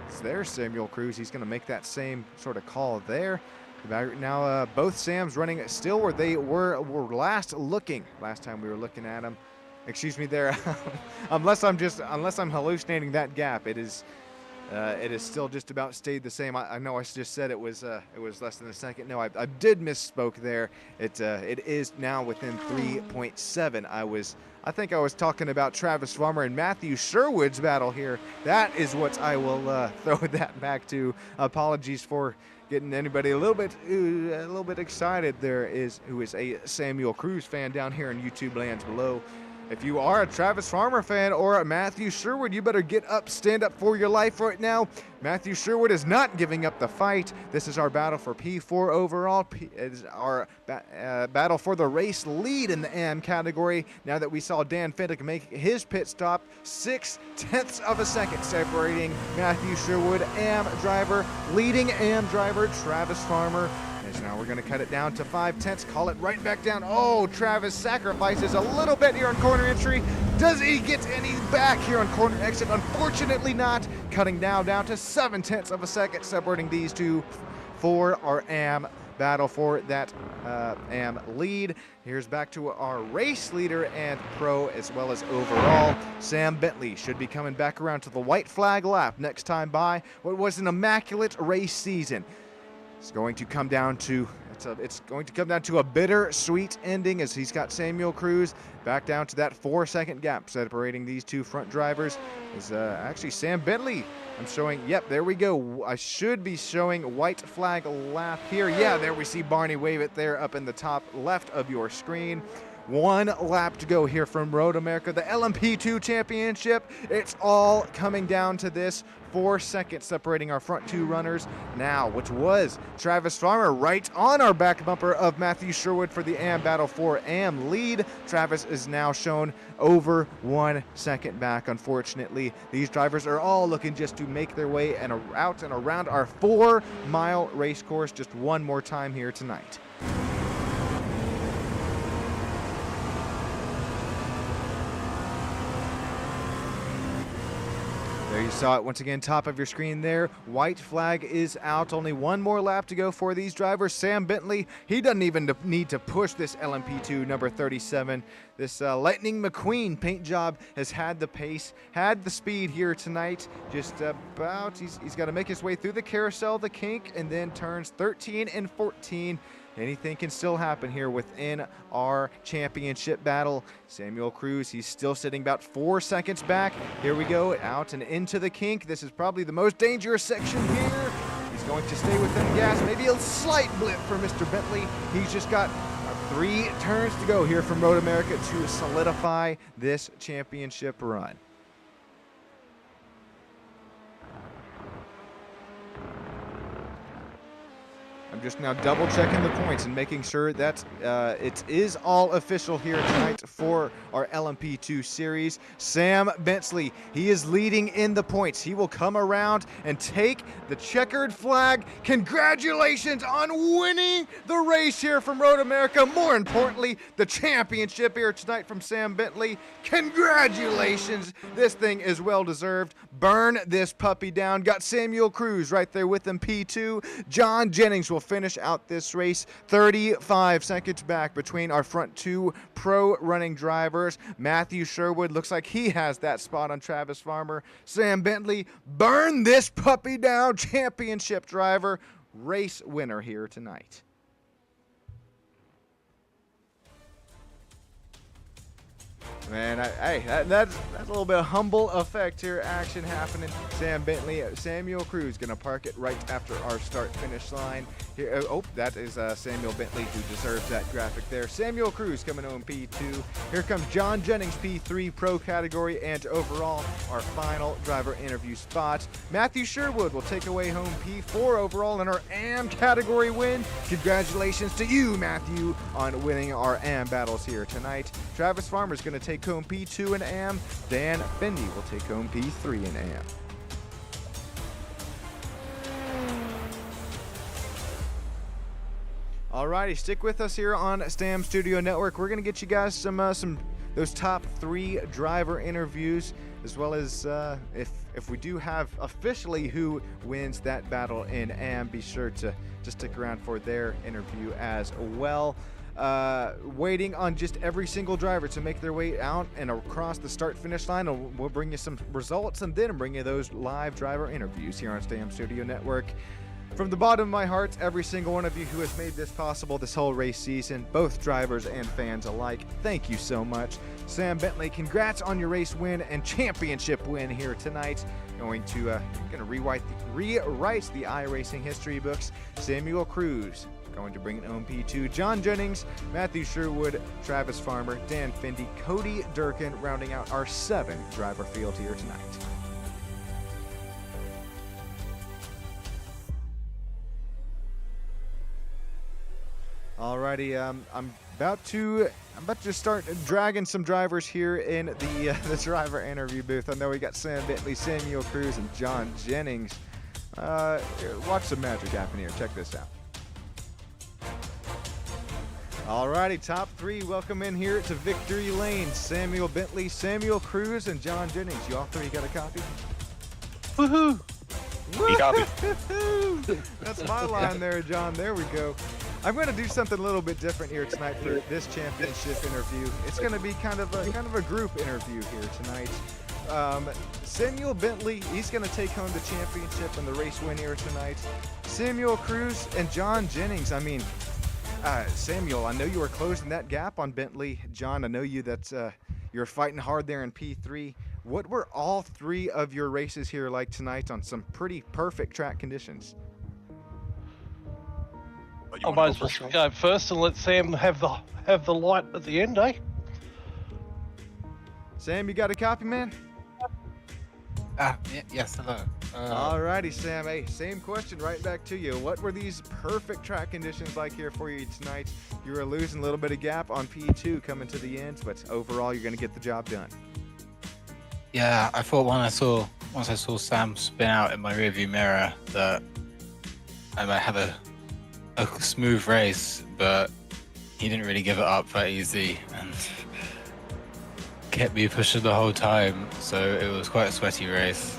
Speaker 1: It's there, Samuel Cruz. He's going to make that same sort of call there. Now, both Sams running still where they were last time we were looking at them. Excuse me there. unless I'm hallucinating that gap, it is still just about stayed the same. I know I just said it was less than a second. No, I did misspoke there. It is now within 3.7. I think I was talking about Travis Farmer and Matthew Sherwood's battle here. That is what I will throw that back to. Apologies for getting anybody a little bit excited. Who is a Samuel Cruz fan down here in YouTube lands below. If you are a Travis Farmer fan or a Matthew Sherwood, you better get up, stand up for your life right now. Matthew Sherwood is not giving up the fight. This is our battle for P4 overall. It is our battle for the race lead in the AM category. Now that we saw Dan Fendick make his pit stop, 0.6 of a second separating Matthew Sherwood, AM driver, leading AM driver Travis Farmer. As now we're going to cut it down to 0.5, call it right back down. Oh, Travis sacrifices a little bit here on corner entry. Does he get any back here on corner exit? Unfortunately not. Cutting now down to 0.7 of a second, separating these two for our AM battle for that AM lead. Here's back to our race leader and pro as well as overall. Sam Bentley should be coming back around to the white flag lap next time by what was an immaculate race season. It's going to come down to It's going to come down to a bittersweet ending as he's got Samuel Cruz back down to that 4-second gap separating these two front drivers. Is actually Sam Bentley. I'm showing, yep, there we go. I should be showing white flag lap here. Yeah, there we see Barney wave it there up in the top left of your screen. 1 lap to go here from Road America, the LMP2 championship. It's all coming down to this. 4 seconds separating our front 2 runners now, which was Travis Farmer right on our back bumper of Matthew Sherwood for the AM Battle 4 AM lead. Travis is now shown over 1 second back. Unfortunately, these drivers are all looking just to make their way and out and around our 4-mile race course just one more time here tonight. There you saw it once again, top of your screen there. White flag is out. Only 1 more lap to go for these drivers. Sam Bentley, he doesn't even need to push this LMP2 number 37. This Lightning McQueen paint job has had the pace, had the speed here tonight. Just about, he's got to make his way through the carousel, the kink, and then turns 13 and 14. Anything can still happen here within our championship battle. Samuel Cruz, he's still sitting about 4 seconds back. Here we go, out and into the kink. This is probably the most dangerous section here. He's going to stay within gas. Maybe a slight blip for Mr. Bentley. He's just got 3 turns to go here from Road America to solidify this championship run. I'm just now double checking the points and making sure that it is all official here tonight for our LMP2 series. Sam Bentley, he is leading in the points. He will come around and take the checkered flag. Congratulations on winning the race here from Road America. More importantly, the championship here tonight from Sam Bentley. Congratulations. This thing is well deserved. Burn this puppy down. Got Samuel Cruz right there with him, P2. John Jennings will finish out this race 35 seconds back between our front 2 pro running drivers. Matthew Sherwood looks like he has that spot on Travis Farmer. Sam Bentley, burn this puppy down, championship driver, race winner here tonight. Man, that's a little bit of humble effect here, action happening. Sam Bentley, Samuel Cruz gonna park it right after our start-finish line. Here, oh, that is Samuel Bentley who deserves that graphic there. Samuel Cruz coming home P2. Here comes John Jennings, P3 pro category, and overall our final driver interview spot. Matthew Sherwood will take away home P4 overall in our AM category win. Congratulations to you, Matthew, on winning our AM battles here tonight. Travis Farmer's gonna take home P2 in AM. Dan Fendi will take home P3 in AM. Alrighty, stick with us here on STAM Studio Network. We're gonna get you guys some those top 3 driver interviews, as well as if we do have officially who wins that battle in AM, be sure to stick around for their interview as well. Waiting on just every single driver to make their way out and across the start-finish line. We'll bring you some results and then bring you those live driver interviews here on STAM Studio Network. From the bottom of my heart, every single one of you who has made this possible this whole race season, both drivers and fans alike, thank you so much. Sam Bentley, congrats on your race win and championship win here tonight. Going to rewrite the iRacing history books. Samuel Cruz going to bring it home P2. John Jennings, Matthew Sherwood, Travis Farmer, Dan Fendi, Cody Durkin, rounding out our 7 driver field here tonight. Alrighty, I'm about to start dragging some drivers here in the driver interview booth. I know we got Sam Bentley, Samuel Cruz, and John Jennings. Watch some magic happen here. Check this out. Alrighty, top 3, welcome in here to Victory Lane. Samuel Bentley, Samuel Cruz, and John Jennings. You all 3 got a copy?
Speaker 2: Woohoo!
Speaker 1: That's my line there, John. There we go. I'm going to do something a little bit different here tonight for this championship interview. It's going to be kind of a group interview here tonight. Samuel Bentley, he's going to take home the championship and the race win here tonight. Samuel Cruz and John Jennings, I mean, Samuel, I know you were closing that gap on Bentley. John, I know you're fighting hard there in P3. What were all three of your races here like tonight on some pretty perfect track conditions?
Speaker 2: I might as well go first and let Sam have the light at the end, eh?
Speaker 1: Sam, you got a copy, man?
Speaker 3: Yes, hello.
Speaker 1: Alrighty, Sam. Hey, same question right back to you. What were these perfect track conditions like here for you tonight? You were losing a little bit of gap on P2 coming to the end, but overall you're going to get the job done.
Speaker 3: Yeah, I thought once I saw Sam spin out in my rearview mirror that I might have a smooth race, but he didn't really give it up that easy and kept me pushing the whole time, so it was quite a sweaty race.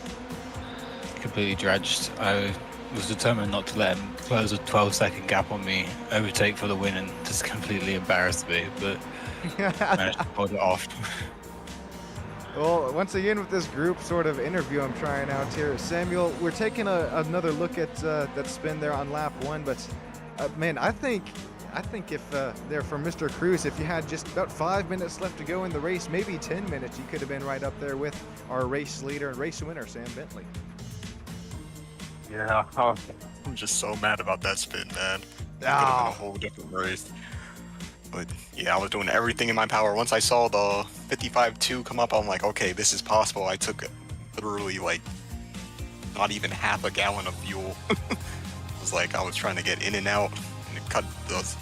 Speaker 3: Completely dredged. I was determined not to let him close a 12-second gap on me, overtake for the win, and just completely embarrass me, but managed to hold it off.
Speaker 1: Well, once again with this group sort of interview I'm trying out here, Samuel, we're taking another look at that spin there on lap 1, but man, I think if there for Mr. Cruz, if you had just about 5 minutes left to go in the race, maybe 10 minutes, you could have been right up there with our race leader and race winner, Sam Bentley.
Speaker 4: Yeah, I'm just so mad about that spin, man. It could have been a whole different race. But yeah, I was doing everything in my power. Once I saw the 55.2 come up, I'm like, okay, this is possible. I took literally like not even half a gallon of fuel. It was like I was trying to get in and out, and it cut the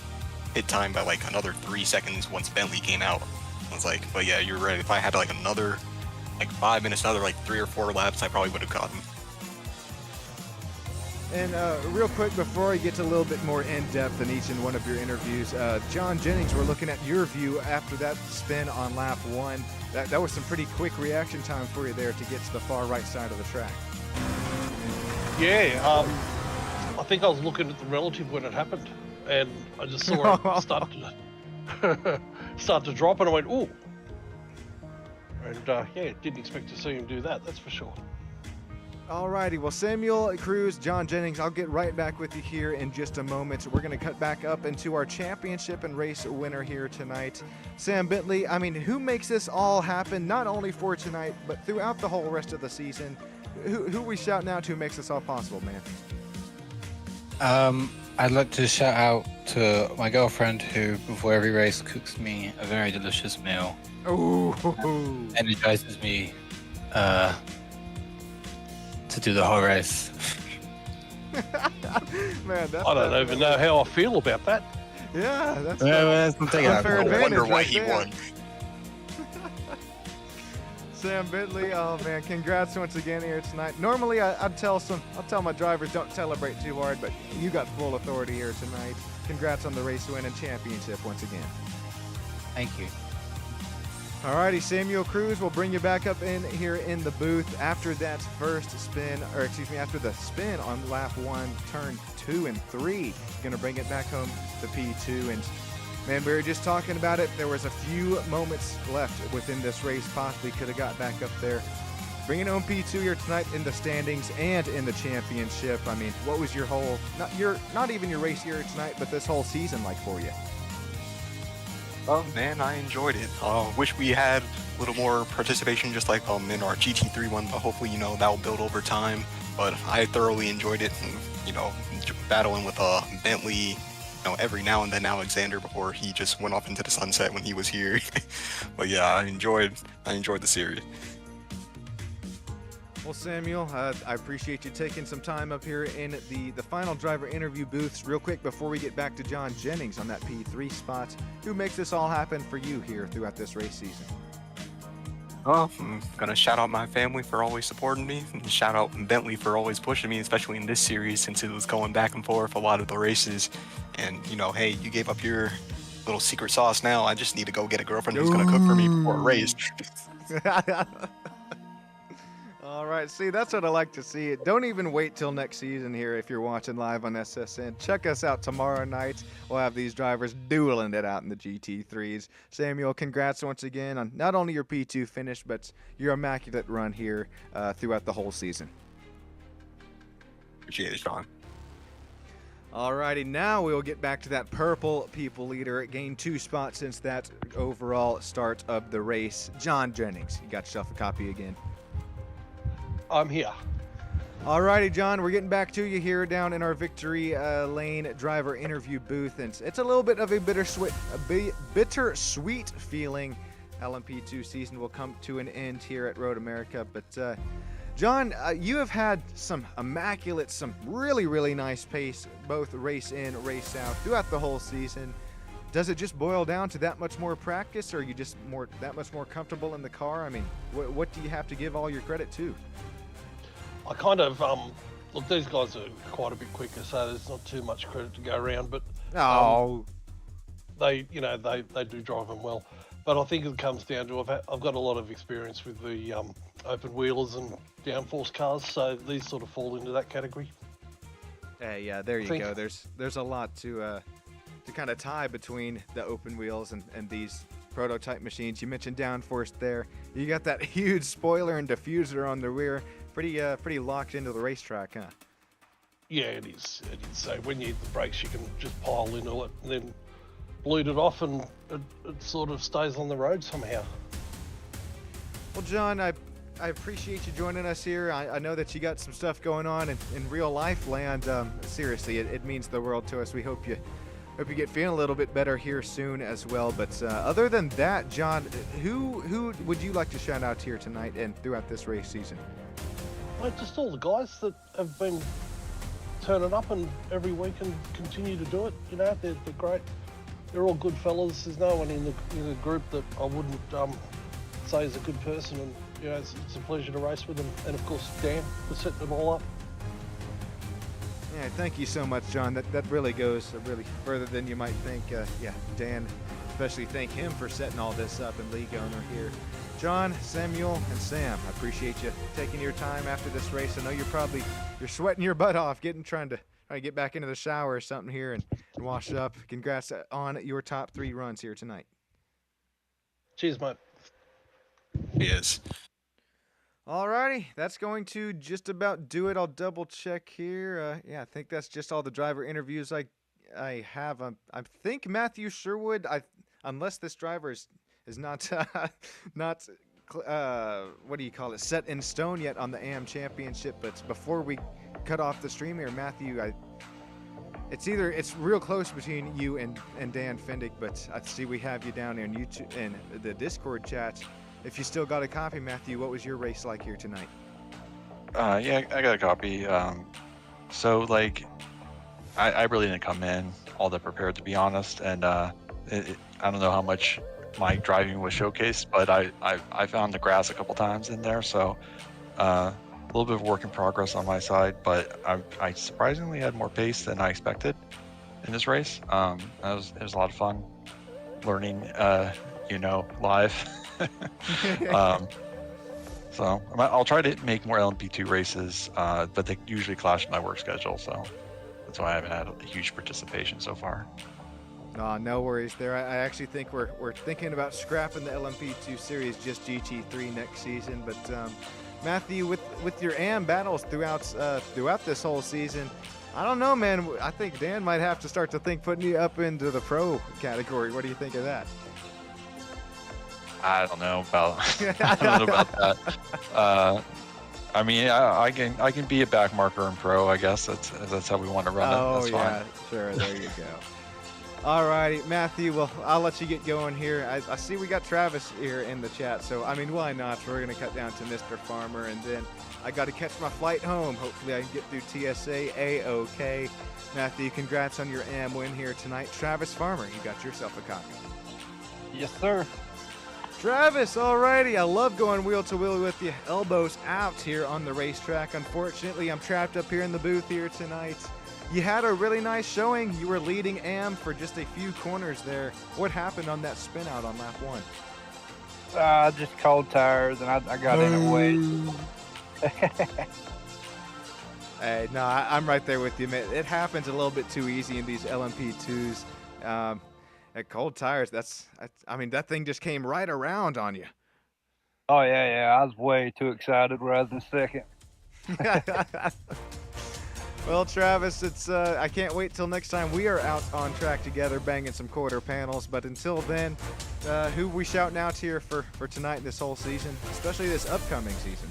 Speaker 4: hit time by like another 3 seconds once Bentley came out. I was like, but yeah, you're right. If I had like another like 5 minutes, another like 3 or 4 laps, I probably would have caught him.
Speaker 1: And real quick, before I get a little bit more in-depth in each and one of your interviews, John Jennings, we're looking at your view after that spin on lap 1. That was some pretty quick reaction time for you there to get to the far right side of the track.
Speaker 2: Yeah, I think I was looking at the relative when it happened, and I just saw it start to drop, and I went, ooh. And yeah, didn't expect to see him do that, that's for sure.
Speaker 1: Alrighty, well, Samuel Cruz, John Jennings, I'll get right back with you here in just a moment. We're going to cut back up into our championship and race winner here tonight. Sam Bentley, I mean, who makes this all happen, not only for tonight, but throughout the whole rest of the season? Who are we shouting out to who makes this all possible, man?
Speaker 3: I'd like to shout out to my girlfriend who, before every race, cooks me a very delicious meal.
Speaker 1: Ooh.
Speaker 3: Energizes me to do the whole race.
Speaker 1: Man,
Speaker 2: I don't even know how I feel about that.
Speaker 1: Yeah, that's
Speaker 4: I
Speaker 1: unfair advantage.
Speaker 4: wonder why
Speaker 1: right
Speaker 4: he
Speaker 1: there.
Speaker 4: won.
Speaker 1: Sam Bentley, oh man, congrats once again here tonight. Normally I'll tell my drivers don't celebrate too hard, but you got full authority here tonight. Congrats on the race win and championship once again.
Speaker 3: Thank you.
Speaker 1: Alrighty, Samuel Cruz, we'll bring you back up in here in the booth after that first spin, or excuse me, after the spin on lap 1, turn 2 and 3. Gonna bring it back home to P2, and man, we were just talking about it. There was a few moments left within this race, possibly could have got back up there. Bringing home P2 here tonight in the standings and in the championship. I mean, what was your whole, not even your race here tonight, but this whole season like for you?
Speaker 4: Oh man, I enjoyed it. Wish we had a little more participation just like in our GT3 one, but hopefully, that'll build over time. But I thoroughly enjoyed it, and, battling with Bentley, every now and then Alexander before he just went off into the sunset when he was here. But yeah, I enjoyed the series.
Speaker 1: Well, Samuel, I appreciate you taking some time up here in the final driver interview booths. Real quick, before we get back to John Jennings on that P3 spot, who makes this all happen for you here throughout this race season?
Speaker 4: I'm gonna shout out my family for always supporting me, and shout out Bentley for always pushing me, especially in this series since it was going back and forth a lot of the races. And hey, you gave up your little secret sauce now. I just need to go get a girlfriend who's gonna cook for me before a race.
Speaker 1: All right, see, that's what I like to see. Don't even wait till next season here if you're watching live on SSN. Check us out tomorrow night. We'll have these drivers dueling it out in the GT3s. Samuel, congrats once again on not only your P2 finish, but your immaculate run here throughout the whole season.
Speaker 4: Appreciate it, Sean.
Speaker 1: Alrighty, now we will get back to that purple people leader. It gained 2 spots since that overall start of the race. John Jennings, you got yourself a copy again.
Speaker 2: I'm here.
Speaker 1: Alrighty, John, we're getting back to you here down in our victory lane driver interview booth, and it's a little bit of a bittersweet feeling. LMP2 season will come to an end here at Road America, but John, you have had some immaculate, some really, really nice pace, both race in, race out, throughout the whole season. Does it just boil down to that much more practice, or are you just that much more comfortable in the car? I mean, what do you have to give all your credit to?
Speaker 2: I kind of look. These guys are quite a bit quicker, so there's not too much credit to go around. But they do drive them well. But I think it comes down to I've got a lot of experience with the open wheelers and downforce cars, so these sort of fall into that category.
Speaker 1: Yeah, there you go. There's a lot to kind of tie between the open wheels and these prototype machines. You mentioned downforce there. You got that huge spoiler and diffuser on the rear. Pretty locked into the racetrack, huh?
Speaker 2: Yeah, it is. It is. So when you hit the brakes, you can just pile into it and then bleed it off, and it sort of stays on the road somehow.
Speaker 1: Well, John, I appreciate you joining us here. I know that you got some stuff going on in real life land. Seriously, it means the world to us. We hope you get feeling a little bit better here soon as well. But other than that, John, who would you like to shout out here tonight and throughout this race season?
Speaker 2: Just all the guys that have been turning up and every week and continue to do it. You know, they're great. They're all good fellas. There's no one in the group that I wouldn't say is a good person, and you know, it's a pleasure to race with them. And of course, Dan for setting it all up.
Speaker 1: Yeah, thank you so much, John. That really goes really further than you might think. Yeah, Dan, especially thank him for setting all this up, and league owner here. John, Samuel, and Sam, I appreciate you taking your time after this race. I know you're sweating your butt off trying to get back into the shower or something here and wash up. Congrats on your top 3 runs here tonight.
Speaker 2: Cheers, mate.
Speaker 4: Yes.
Speaker 1: Alrighty, that's going to just about do it. I'll double check here. Yeah, I think that's just all the driver interviews I have. I think Matthew Sherwood, unless this driver is not what do you call it, set in stone yet on the AM Championship. But before we cut off the stream here, Matthew, it's real close between you and Dan Fendick, but I see we have you down in YouTube and the Discord chat. If you still got a copy, Matthew, what was your race like here tonight?
Speaker 5: Yeah, I got a copy. So like, I really didn't come in all that prepared, to be honest, and I don't know how much my driving was showcased, but I found the grass a couple times in there, so a little bit of work in progress on my side, but I surprisingly had more pace than I expected in this race. It was a lot of fun learning, live. So I'll try to make more LMP2 races, but they usually clash with my work schedule, so that's why I haven't had a huge participation so far.
Speaker 1: No worries there. I actually think we're thinking about scrapping the LMP2 series, just GT3 next season. But Matthew, with your AM battles throughout this whole season, I don't know, man. I think Dan might have to start to think putting you up into the pro category. What do you think of that?
Speaker 5: I don't know about that. I mean, I can be a back marker in pro. I guess that's how we want to run it. That's
Speaker 1: yeah,
Speaker 5: fine.
Speaker 1: Sure. There you go. Alrighty, Matthew, well, I'll let you get going here. I see we got Travis here in the chat, so, I mean, why not? We're going to cut down to Mr. Farmer, and then I got to catch my flight home. Hopefully I can get through TSA A-OK. Matthew, congrats on your AM win here tonight. Travis Farmer, you got yourself a copy.
Speaker 6: Yes, sir.
Speaker 1: Travis, alrighty. I love going wheel-to-wheel with you. Elbows out here on the racetrack. Unfortunately, I'm trapped up here in the booth here tonight. You had a really nice showing. You were leading AM for just a few corners there. What happened on that spin out on lap 1?
Speaker 6: Just cold tires, and I got in it way.
Speaker 1: Hey, no, I'm right there with you, man. It happens a little bit too easy in these LMP2s. At cold tires, I mean, that thing just came right around on you.
Speaker 6: Oh, yeah. I was way too excited rather than second.
Speaker 1: Well, Travis, it's I can't wait till next time we are out on track together banging some quarter panels. But until then, who we shouting out here for tonight and this whole season, especially this upcoming season?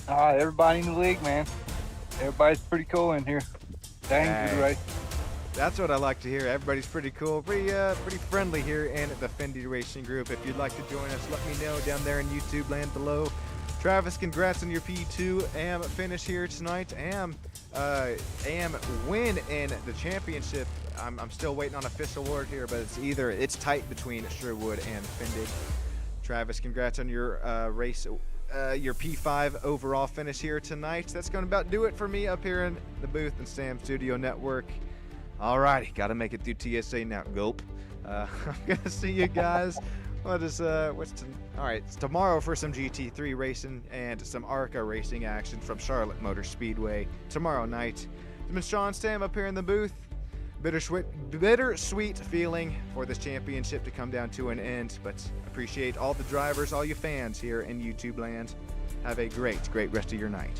Speaker 6: Everybody in the league, man. Everybody's pretty cool in here. Dang, good race.
Speaker 1: That's what I like to hear. Everybody's pretty cool, pretty friendly here in the Fendi Racing Group. If you'd like to join us, let me know down there in YouTube land below. Travis, congrats on your P2 AM finish here tonight. AM win in the championship. I'm still waiting on official word here, but it's tight between Sherwood and Fendi. Travis, congrats on your race. Your P5 overall finish here tonight. That's going to about do it for me up here in the booth and Sam Studio Network. Alrighty, got to make it through TSA now. Gulp. I'm gonna see you guys. All right, it's tomorrow for some GT3 racing and some ARCA racing action from Charlotte Motor Speedway tomorrow night. It's been Sean Sam up here in the booth. Bittersweet feeling for this championship to come down to an end, but appreciate all the drivers, all you fans here in YouTube land. Have a great rest of your night.